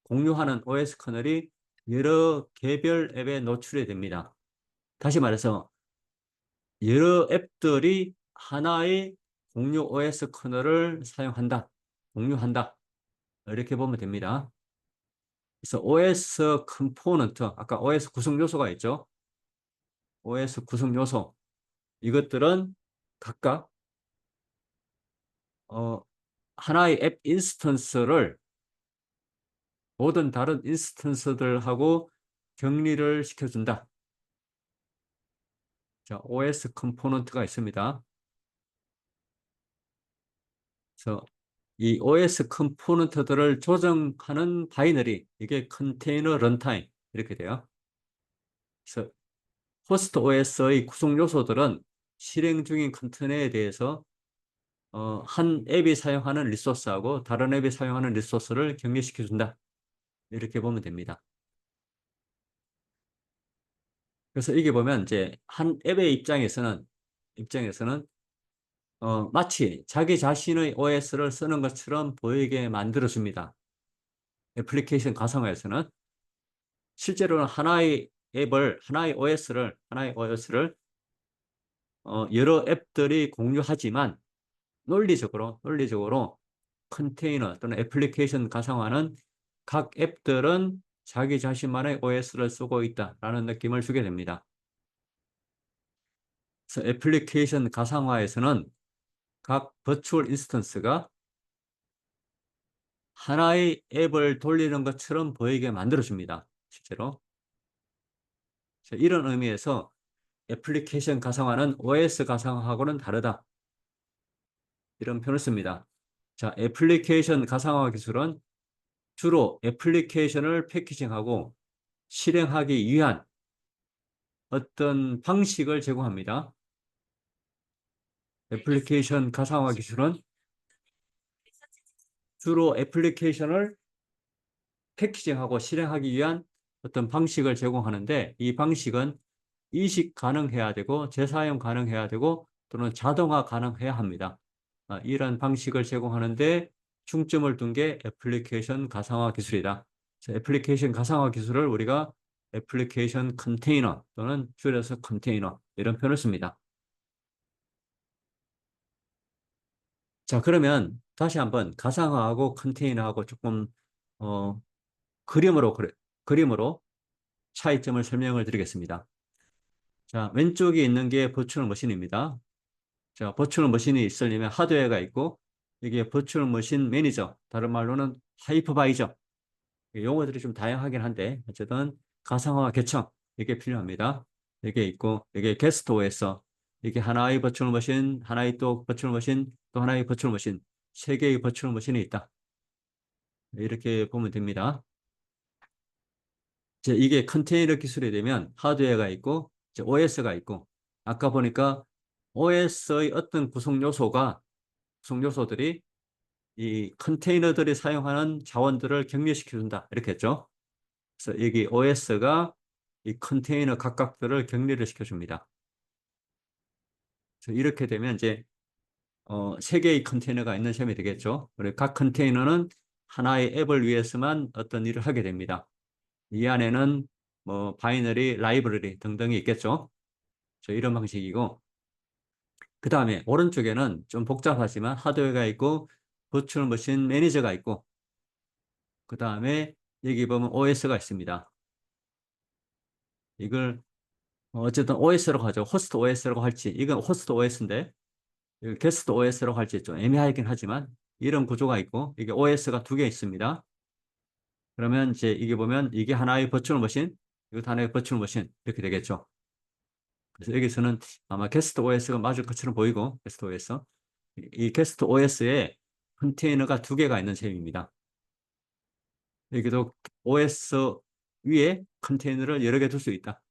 공유하는 OS 커널이 여러 개별 앱에 노출이 됩니다. 다시 말해서 여러 앱들이 하나의 공유 OS 커널을 사용한다, 공유한다 이렇게 보면 됩니다. 그래서 OS 컴포넌트, 아까 OS 구성 요소가 있죠. OS 구성 요소 이것들은 각각 하나의 앱 인스턴스를 모든 다른 인스턴스들하고 격리를 시켜준다. 자, OS 컴포넌트가 있습니다. 그래서 이 OS 컴포넌트들을 조정하는 바이너리, 이게 컨테이너 런타임 이렇게 돼요. 그래서 호스트 OS의 구성 요소들은 실행 중인 컨테이너에 대해서 한 앱이 사용하는 리소스하고 다른 앱이 사용하는 리소스를 격리시켜 준다. 이렇게 보면 됩니다. 그래서 이게 보면 이제 한 앱의 입장에서는 마치 자기 자신의 OS를 쓰는 것처럼 보이게 만들어줍니다. 애플리케이션 가상화에서는 실제로는 하나의 OS를 여러 앱들이 공유하지만 논리적으로 컨테이너 또는 애플리케이션 가상화는 각 앱들은 자기 자신만의 OS를 쓰고 있다라는 느낌을 주게 됩니다. 그래서 애플리케이션 가상화에서는 각 버추얼 인스턴스가 하나의 앱을 돌리는 것처럼 보이게 만들어줍니다. 실제로. 이런 의미에서 애플리케이션 가상화는 OS 가상화하고는 다르다. 이런 표현을 씁니다. 자, 애플리케이션 가상화 기술은 주로 애플리케이션을 패키징하고 실행하기 위한 어떤 방식을 제공합니다. 애플리케이션 가상화 기술은 주로 애플리케이션을 패키징하고 실행하기 위한 어떤 방식을 제공하는데 이 방식은 이식 가능해야 되고 재사용 가능해야 되고 또는 자동화 가능해야 합니다. 이런 방식을 제공하는데 중점을 둔 게 애플리케이션 가상화 기술이다. 애플리케이션 가상화 기술을 우리가 애플리케이션 컨테이너 또는 줄여서 컨테이너 이런 표현을 씁니다. 자, 그러면 다시 한번 가상화하고 컨테이너하고 조금 어, 그림으로 차이점을 설명을 드리겠습니다. 자, 왼쪽에 있는 게 버추얼 머신입니다. 자, 버추얼 머신이 있으려면 하드웨어가 있고 이게 버추얼 머신 매니저, 다른 말로는 하이퍼바이저. 용어들이 좀 다양하긴 한데 어쨌든 가상화 개청 이게 필요합니다. 이게 있고 이게 게스트 OS 이게 하나의 버추얼 머신, 하나의 또 버추얼 머신, 또 하나의 버추얼 머신, 세 개의 버추얼 머신이 있다. 이렇게 보면 됩니다. 이제 이게 컨테이너 기술이 되면 하드웨어가 있고 이제 OS가 있고 아까 보니까 OS의 어떤 구성 요소들이 이 컨테이너들이 사용하는 자원들을 격리시켜 준다. 이렇게 했죠. 그래서 여기 OS가 이 컨테이너 각각들을 격리를 시켜 줍니다. 그래서 이렇게 되면 이제 세 개의 컨테이너가 있는 셈이 되겠죠. 그리고 각 컨테이너는 하나의 앱을 위해서만 어떤 일을 하게 됩니다. 이 안에는 뭐 바이너리, 라이브러리 등등이 있겠죠. 이런 방식이고 그 다음에 오른쪽에는 좀 복잡하지만 하드웨어가 있고 버추얼 머신 매니저가 있고 그 다음에 여기 보면 OS가 있습니다. 이걸 어쨌든 OS라고 하죠. 호스트 OS라고 할지 이건 호스트 OS인데 게스트 OS라고 할지 좀 애매하긴 하지만 이런 구조가 있고 이게 OS가 두 개 있습니다. 그러면 이제 이게 보면 이게 하나의 버추얼 머신 이것도 하나의 버추얼 머신 이렇게 되겠죠. 그래서 여기서는 아마 게스트 OS가 맞을 것처럼 보이고 게스트 OS 이 게스트 OS에 컨테이너가 두 개가 있는 셈입니다. 여기도 OS 위에 컨테이너를 여러 개 둘 수 있다.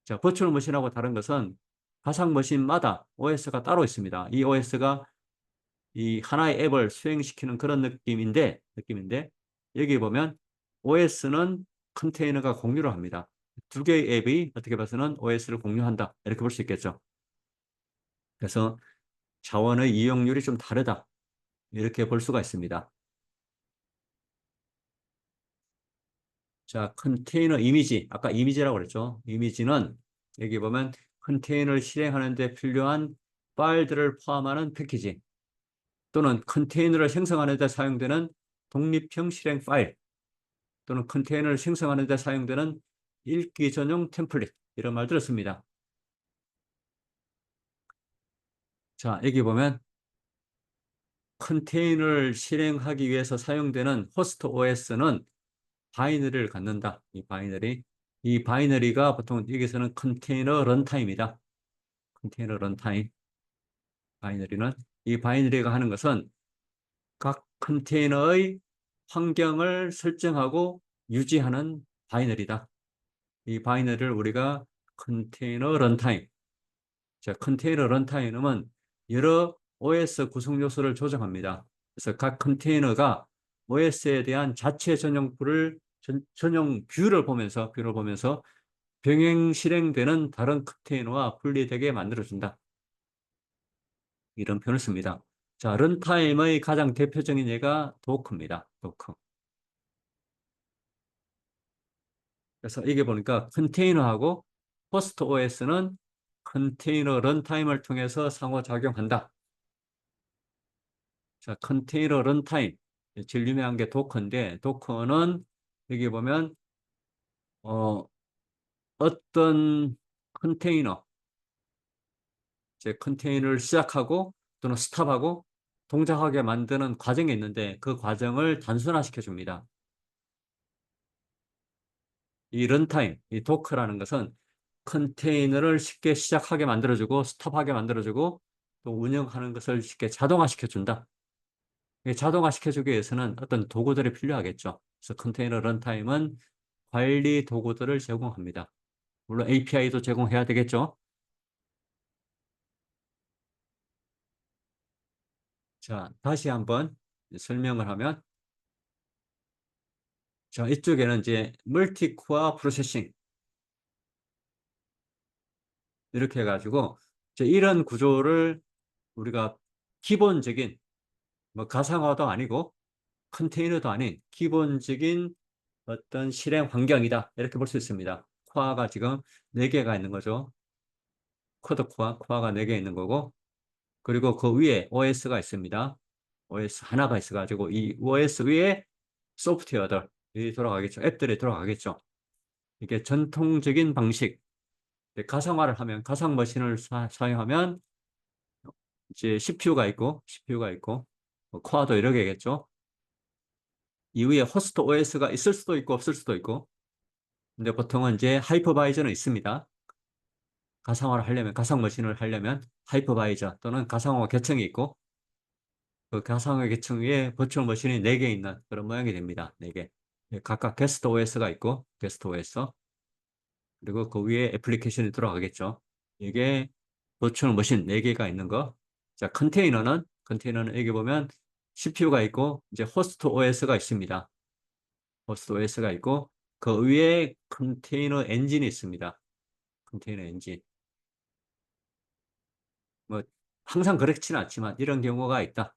자, 버추얼 머신하고 다른 것은 가상 머신마다 OS가 따로 있습니다. 이 OS가 이 하나의 앱을 수행시키는 그런 느낌인데 여기 보면 OS는 컨테이너가 공유를 합니다. 두 개의 앱이 어떻게 봐서는 OS를 공유한다. 이렇게 볼 수 있겠죠. 그래서 자원의 이용률이 좀 다르다. 이렇게 볼 수가 있습니다. 자, 컨테이너 이미지. 아까 이미지라고 그랬죠. 이미지는 여기 보면 컨테이너를 실행하는 데 필요한 파일들을 포함하는 패키지 또는 컨테이너를 생성하는 데 사용되는 독립형 실행 파일 또는 컨테이너를 생성하는 데 사용되는 읽기 전용 템플릿 이런 말들을 씁니다. 자, 여기 보면 컨테이너를 실행하기 위해서 사용되는 호스트 OS는 바이너리를 갖는다. 이 바이너리가 보통 여기서는 컨테이너 런타임이다. 컨테이너 런타임 바이너리는 이 바이너리가 하는 것은 각 컨테이너의 환경을 설정하고 유지하는 바이너리다. 이 바이너리를 우리가 컨테이너 런타임. 자, 컨테이너 런타임은 여러 OS 구성 요소를 조정합니다. 그래서 각 컨테이너가 OS에 대한 자체 전용 뷰를 보면서 병행 실행되는 다른 컨테이너와 분리되게 만들어준다. 이런 표현을 씁니다. 자, 런타임의 가장 대표적인 예가 도커입니다. 도커. 그래서 이게 보니까 컨테이너하고 호스트 OS는 컨테이너 런타임을 통해서 상호작용한다. 자, 컨테이너 런타임. 제일 유명한 게 도커인데 도커는 여기 보면 어떤 컨테이너 이제 컨테이너를 시작하고 또는 스탑하고 동작하게 만드는 과정이 있는데 그 과정을 단순화시켜 줍니다. 이 런타임, 이 도커라는 것은 컨테이너를 쉽게 시작하게 만들어주고 스톱하게 만들어주고 또 운영하는 것을 쉽게 자동화시켜 준다. 자동화시켜 주기 위해서는 어떤 도구들이 필요하겠죠. 그래서 컨테이너 런타임은 관리 도구들을 제공합니다. 물론 API도 제공해야 되겠죠. 자, 다시 한번 설명을 하면 자, 이쪽에는 이제 멀티코어 프로세싱 이렇게 해가지고 이제 이런 구조를 우리가 기본적인 뭐 가상화도 아니고 컨테이너도 아닌 기본적인 어떤 실행 환경이다 이렇게 볼 수 있습니다. 코어가 지금 4개가 있는 거죠. 쿼드 코어가 4개 있는 거고 그리고 그 위에 OS가 있습니다. OS 하나가 있어가지고 이 OS 위에 소프트웨어들이 돌아가겠죠. 앱들이 돌아가겠죠. 이게 전통적인 방식 가상화를 하면 가상 머신을 사용하면 이제 CPU가 있고 코어도 여러 개겠죠. 이후에 호스트 OS가 있을 수도 있고 없을 수도 있고 근데 보통은 이제 하이퍼바이저는 있습니다. 가상화를 하려면 가상 머신을 하려면 하이퍼바이저 또는 가상화 계층이 있고 그 가상화 계층 위에 버추얼 머신이 4개 있는 그런 모양이 됩니다. 4개. 각각 게스트 OS가 있고 게스트 OS 그리고 그 위에 애플리케이션이 들어가겠죠. 이게 버추얼 머신 4개가 있는 거. 자, 컨테이너는 여기 보면 CPU가 있고 이제 호스트 OS가 있습니다. 호스트 OS가 있고 그 위에 컨테이너 엔진이 있습니다. 컨테이너 엔진. 뭐 항상 그렇지는 않지만 이런 경우가 있다.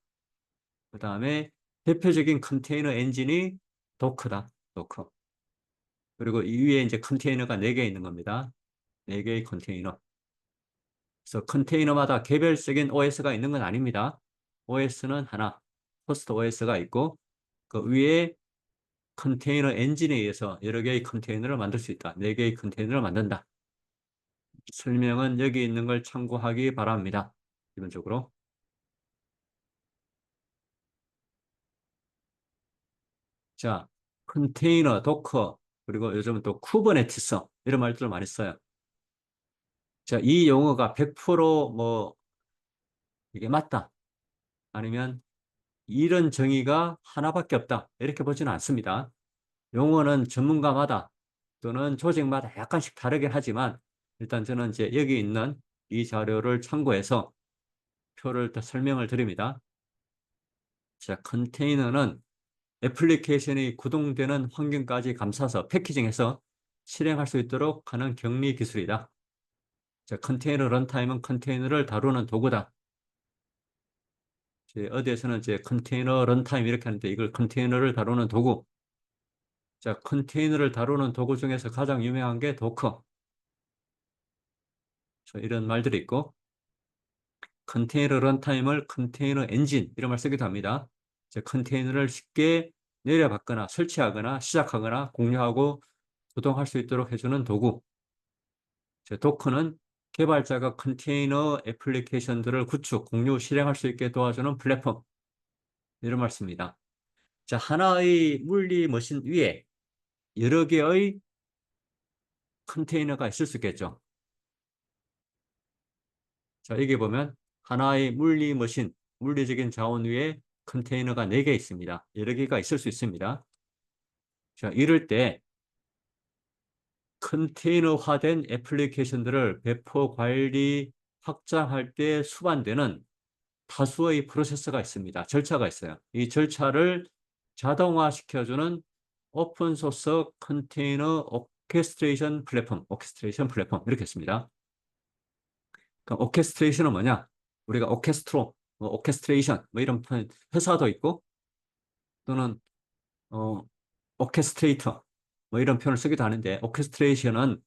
그 다음에 대표적인 컨테이너 엔진이 도커다. 도커. 그리고 이 위에 이제 컨테이너가 4개 있는 겁니다. 4개의 컨테이너. 그래서 컨테이너마다 개별적인 OS가 있는 건 아닙니다. OS는 하나, 호스트 OS가 있고 그 위에 컨테이너 엔진에 의해서 여러 개의 컨테이너를 만들 수 있다. 4개의 컨테이너를 만든다. 설명은 여기 있는 걸 참고하기 바랍니다. 기본적으로. 자, 컨테이너, 도커, 그리고 요즘은 또 쿠버네티스 이런 말들을 많이 써요. 자, 이 용어가 100%뭐 이게 맞다. 아니면 이런 정의가 하나밖에 없다. 이렇게 보지는 않습니다. 용어는 전문가마다 또는 조직마다 약간씩 다르긴 하지만 일단 저는 이제 여기 있는 이 자료를 참고해서 표를 더 설명을 드립니다. 자, 컨테이너는 애플리케이션이 구동되는 환경까지 감싸서 패키징해서 실행할 수 있도록 하는 격리 기술이다. 자, 컨테이너 런타임은 컨테이너를 다루는 도구다. 어디에서는 이제 컨테이너 런타임 이렇게 하는데 이걸 컨테이너를 다루는 도구. 자, 컨테이너를 다루는 도구 중에서 가장 유명한 게 도커. 이런 말들이 있고 컨테이너 런타임을 컨테이너 엔진 이런 말 쓰기도 합니다. 자, 컨테이너를 쉽게 내려받거나 설치하거나 시작하거나 공유하고 구동할 수 있도록 해주는 도구. 자, 도커는 개발자가 컨테이너 애플리케이션들을 구축, 공유, 실행할 수 있게 도와주는 플랫폼 이런 말 씁니다. 자, 하나의 물리 머신 위에 여러 개의 컨테이너가 있을 수 있겠죠. 자, 여기 보면 하나의 물리 머신, 물리적인 자원 위에 컨테이너가 4개 있습니다. 여러 개가 있을 수 있습니다. 자, 이럴 때 컨테이너화된 애플리케이션들을 배포, 관리, 확장할 때 수반되는 다수의 프로세서가 있습니다. 절차가 있어요. 이 절차를 자동화시켜주는 오픈소스 컨테이너 오케스트레이션 플랫폼 이렇게 있습니다. 그러니까 오케스트레이션은 뭐냐? 우리가 오케스트로, 오케스트레이션 뭐 이런 회사도 있고 또는 어, 오케스트레이터 뭐 이런 표현을 쓰기도 하는데 오케스트레이션은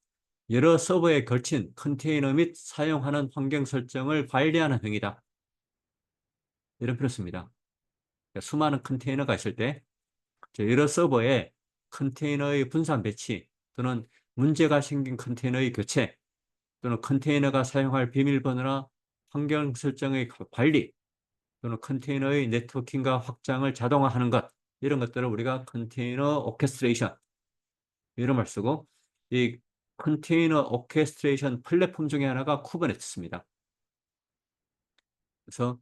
여러 서버에 걸친 컨테이너 및 사용하는 환경 설정을 관리하는 행위다. 이런 표현을 씁니다. 그러니까 수많은 컨테이너가 있을 때 여러 서버에 컨테이너의 분산 배치 또는 문제가 생긴 컨테이너의 교체 또는 컨테이너가 사용할 비밀번호나 환경 설정의 관리 또는 컨테이너의 네트워킹과 확장을 자동화하는 것 이런 것들을 우리가 컨테이너 오케스트레이션 이런 말 쓰고 이 컨테이너 오케스트레이션 플랫폼 중에 하나가 쿠버네티스입니다. 그래서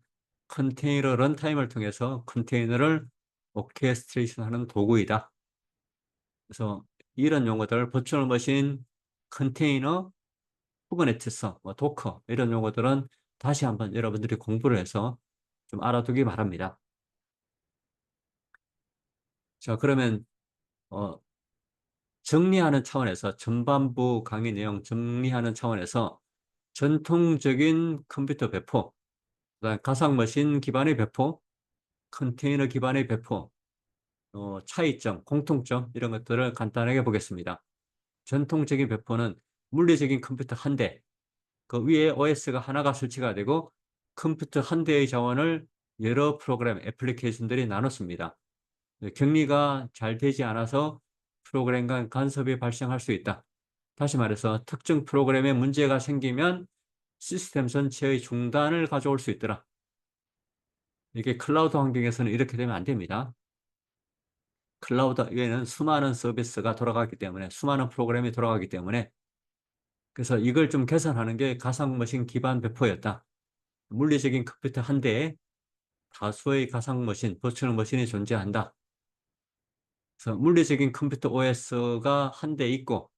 컨테이너 런타임을 통해서 컨테이너를 오케스트레이션 하는 도구이다. 그래서 이런 용어들 버추얼 머신, 컨테이너, 쿠버네티스, 도커 이런 용어들은 다시 한번 여러분들이 공부를 해서 좀 알아두기 바랍니다. 자, 그러면 어, 정리하는 차원에서 전반부 강의 내용 정리하는 차원에서 전통적인 컴퓨터 배포, 그다음 가상 머신 기반의 배포, 컨테이너 기반의 배포, 차이점, 공통점 이런 것들을 간단하게 보겠습니다. 전통적인 배포는 물리적인 컴퓨터 한 대, 그 위에 OS가 하나가 설치가 되고 컴퓨터 한 대의 자원을 여러 프로그램, 애플리케이션들이 나눴습니다. 격리가 잘 되지 않아서 프로그램 간 간섭이 발생할 수 있다. 다시 말해서 특정 프로그램에 문제가 생기면 시스템 전체의 중단을 가져올 수 있더라. 이게 클라우드 환경에서는 이렇게 되면 안 됩니다. 클라우드에는 수많은 서비스가 돌아가기 때문에 수많은 프로그램이 돌아가기 때문에 그래서 이걸 좀 개선하는 게 가상머신 기반 배포였다. 물리적인 컴퓨터 한 대에 다수의 가상머신, 버추얼 머신이 존재한다. 그래서 물리적인 컴퓨터 OS가 한 대 있고,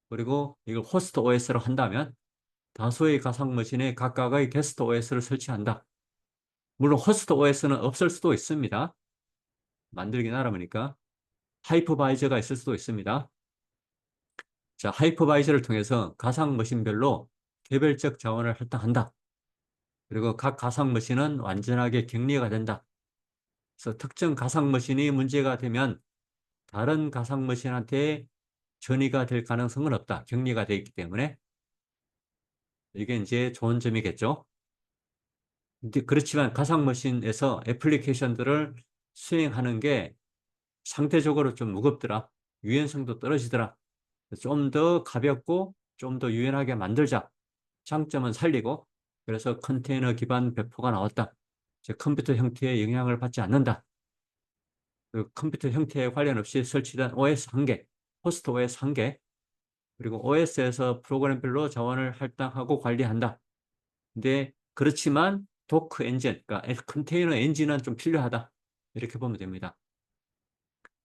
그리고 이걸 호스트 OS로 한다면 다수의 가상머신에 각각의 게스트 OS를 설치한다. 물론 호스트 OS는 없을 수도 있습니다. 만들긴 하려니까. 하이퍼바이저가 있을 수도 있습니다. 자, 하이퍼바이저를 통해서 가상머신별로 개별적 자원을 할당한다. 그리고 각 가상머신은 완전하게 격리가 된다. 그래서 특정 가상머신이 문제가 되면 다른 가상머신한테 전이가 될 가능성은 없다. 격리가 되어 있기 때문에. 이게 이제 좋은 점이겠죠. 근데 그렇지만 가상머신에서 애플리케이션들을 수행하는 게 상대적으로 좀 무겁더라. 유연성도 떨어지더라. 좀 더 가볍고 좀 더 유연하게 만들자. 장점은 살리고, 그래서 컨테이너 기반 배포가 나왔다. 즉 컴퓨터 형태에 영향을 받지 않는다. 그 컴퓨터 형태에 관련 없이 설치된 OS 한 개, 호스트 OS 한 개, 그리고 OS에서 프로그램별로 자원을 할당하고 관리한다. 근데 그렇지만 도크 엔진, 그러니까 컨테이너 엔진은 좀 필요하다. 이렇게 보면 됩니다.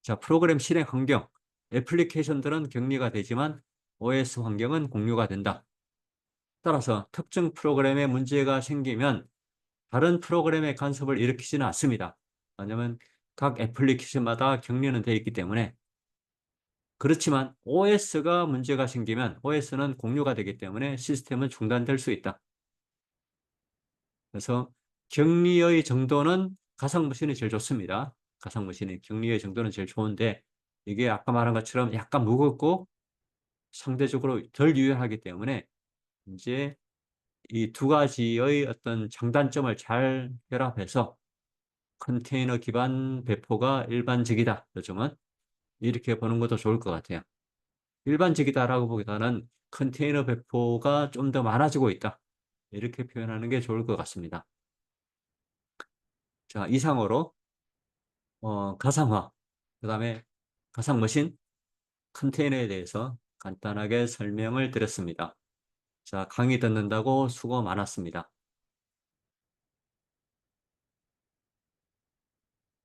자, 프로그램 실행 환경. 애플리케이션들은 격리가 되지만 OS 환경은 공유가 된다. 따라서 특정 프로그램에 문제가 생기면 다른 프로그램의 간섭을 일으키지는 않습니다. 왜냐하면 각 애플리케이션마다 격리는 되어 있기 때문에. 그렇지만 OS가 문제가 생기면 OS는 공유가 되기 때문에 시스템은 중단될 수 있다. 그래서 격리의 정도는 가상머신이 제일 좋습니다. 가상머신의 격리의 정도는 제일 좋은데 이게 아까 말한 것처럼 약간 무겁고 상대적으로 덜 유연하기 때문에 이제 이 두 가지의 어떤 장단점을 잘 결합해서 컨테이너 기반 배포가 일반적이다. 요즘은 이렇게 보는 것도 좋을 것 같아요. 일반적이다라고 보기보다는 컨테이너 배포가 좀 더 많아지고 있다. 이렇게 표현하는 게 좋을 것 같습니다. 자, 이상으로 가상화, 그 다음에 가상머신, 컨테이너에 대해서 간단하게 설명을 드렸습니다. 자, 강의 듣는다고 수고 많았습니다.